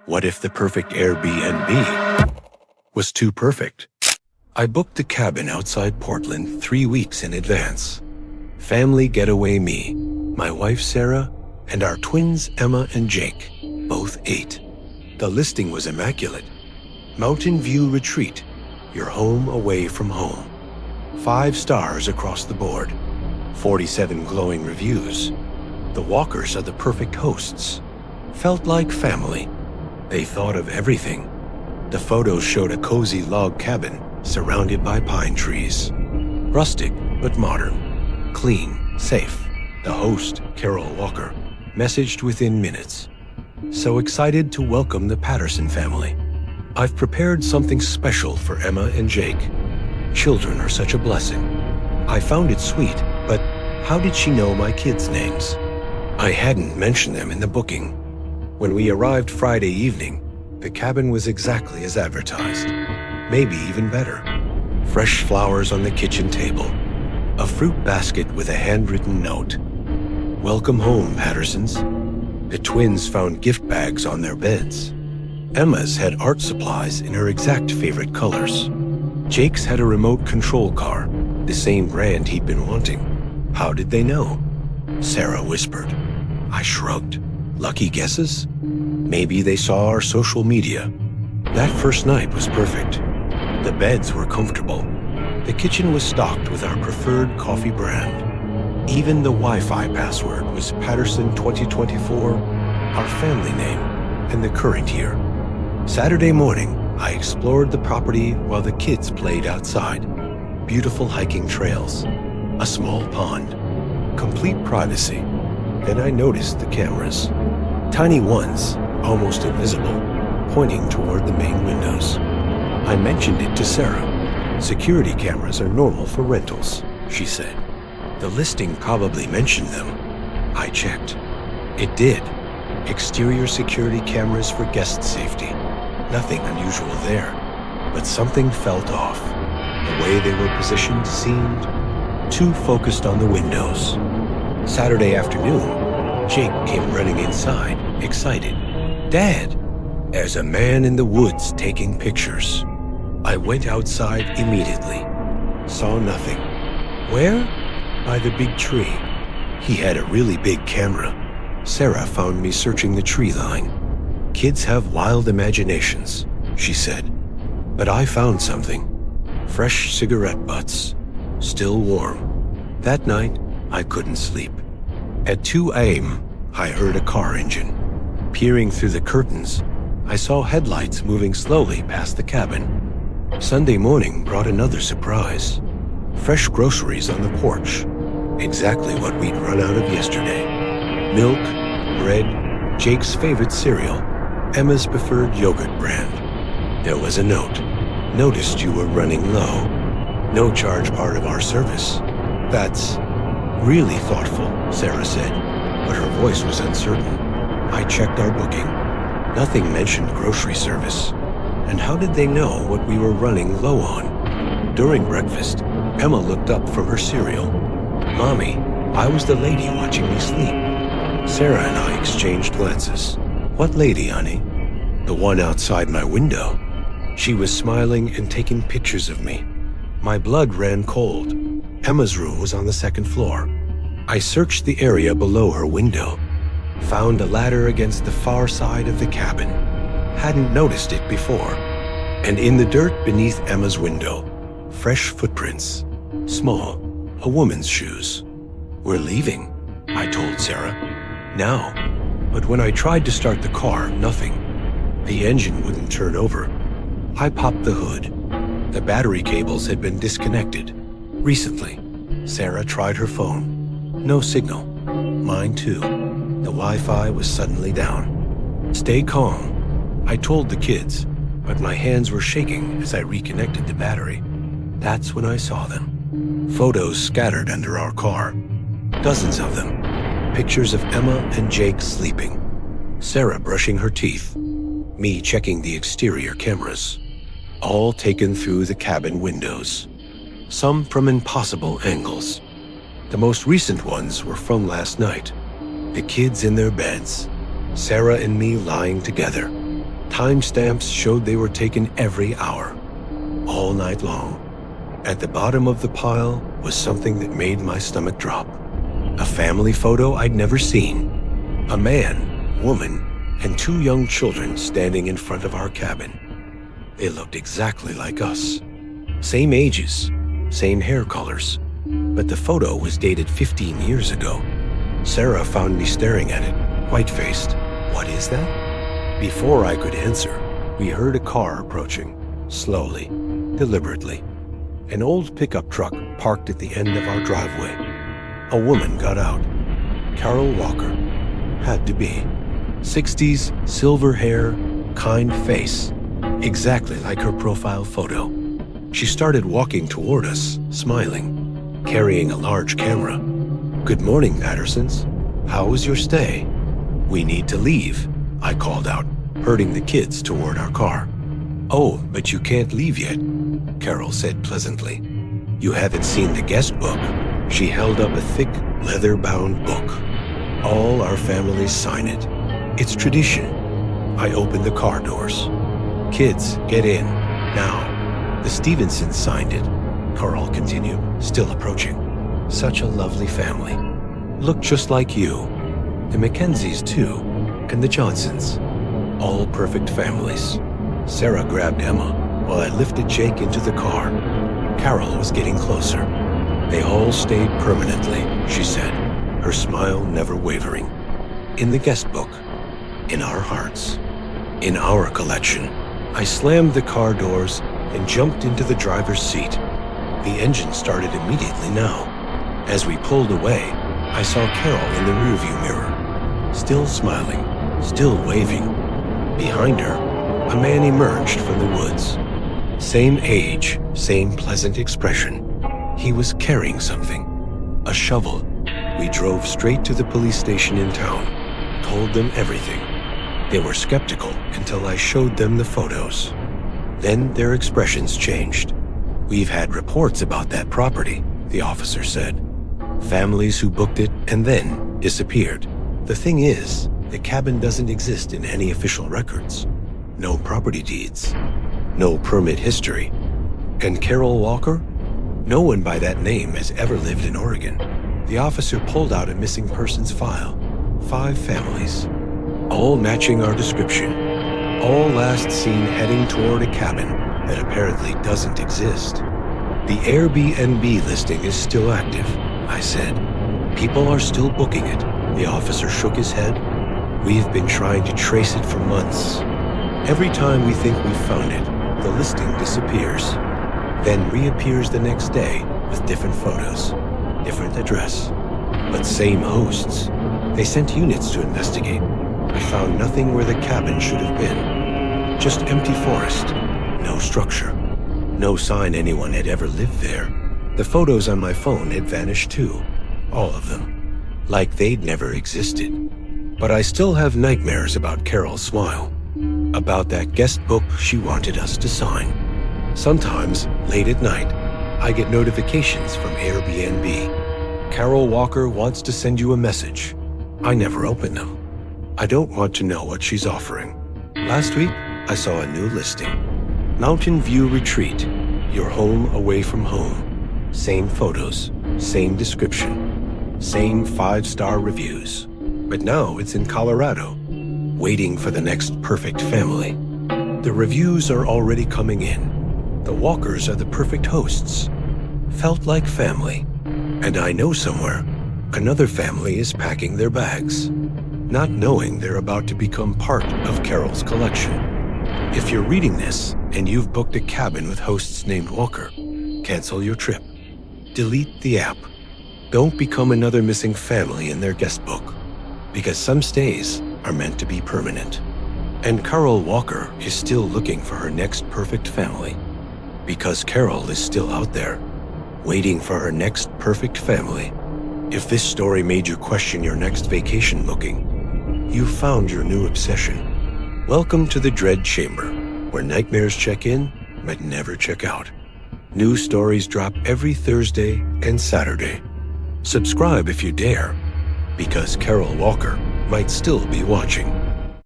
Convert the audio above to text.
What if the perfect Airbnb was too perfect? I booked a cabin outside Portland 3 weeks in advance. Family getaway me, my wife Sarah, and our twins Emma and Jake, both 8. The listing was immaculate. Mountain View Retreat, your home away from home. 5 stars across the board. 47 glowing reviews. The walkers are the perfect hosts. Felt like family. They thought of everything. The photos showed a cozy log cabin surrounded by pine trees. Rustic but modern. Clean, safe. The host, Carol Walker, messaged within minutes. So excited to welcome the Patterson family. I've prepared something special for Emma and Jake. Children are such a blessing. I found it sweet, but how did she know my kids' names? I hadn't mentioned them in the booking. When we arrived Friday evening, the cabin was exactly as advertised. Maybe even better. Fresh flowers on the kitchen table. A fruit basket with a handwritten note. Welcome home, Pattersons. The twins found gift bags on their beds. Emma's had art supplies in her exact favorite colors. Jake's had a remote control car, the same brand he'd been wanting. How did they know? Sarah whispered. I shrugged. Lucky guesses? Maybe they saw our social media. That first night was perfect. The beds were comfortable. The kitchen was stocked with our preferred coffee brand. Even the Wi-Fi password was Patterson 2024, our family name, and the current year. Saturday morning, I explored the property while the kids played outside. Beautiful hiking trails, a small pond, complete privacy. Then I noticed the cameras. Tiny ones, almost invisible, pointing toward the main windows. I mentioned it to Sarah. Security cameras are normal for rentals, she said. The listing probably mentioned them. I checked. It did. Exterior security cameras for guest safety. Nothing unusual there, but something felt off. The way they were positioned seemed too focused on the windows. Saturday afternoon, Jake came running inside, excited. Dad, there's a man in the woods taking pictures. I went outside immediately. Saw nothing. Where? By the big tree. He had a really big camera. Sarah found me searching the tree line. Kids have wild imaginations, she said. But I found something. Fresh cigarette butts. Still warm. That night, I couldn't sleep. At 2 a.m., I heard a car engine. Peering through the curtains, I saw headlights moving slowly past the cabin. Sunday morning brought another surprise. Fresh groceries on the porch. Exactly what we'd run out of yesterday. Milk, bread, Jake's favorite cereal, Emma's preferred yogurt brand. There was a note. Noticed you were running low. No charge part of our service. That's really thoughtful, Sarah said, but her voice was uncertain. I checked our booking. Nothing mentioned grocery service. And how did they know what we were running low on? During breakfast, Emma looked up from her cereal. Mommy, I was the lady watching me sleep. Sarah and I exchanged glances. What lady, honey? The one outside my window. She was smiling and taking pictures of me. My blood ran cold. Emma's room was on the second floor. I searched the area below her window. Found a ladder against the far side of the cabin. Hadn't noticed it before. And in the dirt beneath Emma's window, fresh footprints. Small, a woman's shoes. We're leaving, I told Sarah. Now. But when I tried to start the car, nothing. The engine wouldn't turn over. I popped the hood. The battery cables had been disconnected. Recently, Sarah tried her phone. No signal. Mine too. The Wi-Fi was suddenly down. Stay calm, I told the kids, but my hands were shaking as I reconnected the battery. That's when I saw them. Photos scattered under our car. Dozens of them. Pictures of Emma and Jake sleeping. Sarah brushing her teeth. Me checking the exterior cameras. All taken through the cabin windows. Some from impossible angles. The most recent ones were from last night. The kids in their beds. Sarah and me lying together. Timestamps showed they were taken every hour, all night long. At the bottom of the pile was something that made my stomach drop. A family photo I'd never seen. A man, woman, and 2 young children standing in front of our cabin. They looked exactly like us. Same ages, same hair colors, but the photo was dated 15 years ago. Sarah found me staring at it, white-faced. "What is that?" Before I could answer, we heard a car approaching, slowly, deliberately. An old pickup truck parked at the end of our driveway. A woman got out. Carol Walker. Had to be. 60s, silver hair, kind face. Exactly like her profile photo. She started walking toward us, smiling, carrying a large camera. "Good morning, Pattersons. How was your stay?" "We need to leave," I called out, herding the kids toward our car. "Oh, but you can't leave yet," Carol said pleasantly. "You haven't seen the guest book." She held up a thick, leather-bound book. All our families sign it. It's tradition. I opened the car doors. "Kids, get in, now." The Stevensons signed it, Carl continued, still approaching. "Such a lovely family. Look just like you. The Mackenzies, too, and the Johnsons. All perfect families." Sarah grabbed Emma while I lifted Jake into the car. Carol was getting closer. "They all stayed permanently," she said, her smile never wavering. "In the guest book, in our hearts, in our collection." I slammed the car doors and jumped into the driver's seat. The engine started immediately now. As we pulled away, I saw Carol in the rearview mirror, still smiling, still waving. Behind her, a man emerged from the woods. Same age, same pleasant expression. He was carrying something, a shovel. We drove straight to the police station in town, told them everything. They were skeptical until I showed them the photos. Then their expressions changed. "We've had reports about that property," the officer said. "Families who booked it and then disappeared. The thing is, the cabin doesn't exist in any official records. No property deeds. No permit history. And Carol Walker? No one by that name has ever lived in Oregon." The officer pulled out a missing persons file. 5 families, all matching our description. All last seen heading toward a cabin that apparently doesn't exist. "The Airbnb listing is still active," I said. "People are still booking it." The officer shook his head. "We've been trying to trace it for months. Every time we think we've found it, the listing disappears, then reappears the next day with different photos, different address, but same hosts. They sent units to investigate. I found nothing where the cabin should have been. Just empty forest, no structure, no sign anyone had ever lived there. The photos on my phone had vanished too, all of them, like they'd never existed. But I still have nightmares about Carol's smile, about that guest book she wanted us to sign. Sometimes, late at night, I get notifications from Airbnb. "Carol Walker wants to send you a message." I never open them. I don't want to know what she's offering. Last week, I saw a new listing. Mountain View Retreat, your home away from home. Same photos, same description, same 5-star reviews. But now it's in Colorado, waiting for the next perfect family. The reviews are already coming in. The Walkers are the perfect hosts. Felt like family. And I know somewhere, another family is packing their bags, not knowing they're about to become part of Carol's collection. If you're reading this and you've booked a cabin with hosts named Walker, cancel your trip. Delete the app. Don't become another missing family in their guest book, because some stays are meant to be permanent. And Carol Walker is still looking for her next perfect family, because Carol is still out there, waiting for her next perfect family. If this story made you question your next vacation booking, you've found your new obsession. Welcome to the Dread Chamber, where nightmares check in but never check out. New stories drop every Thursday and Saturday. Subscribe if you dare, because Carol Walker might still be watching.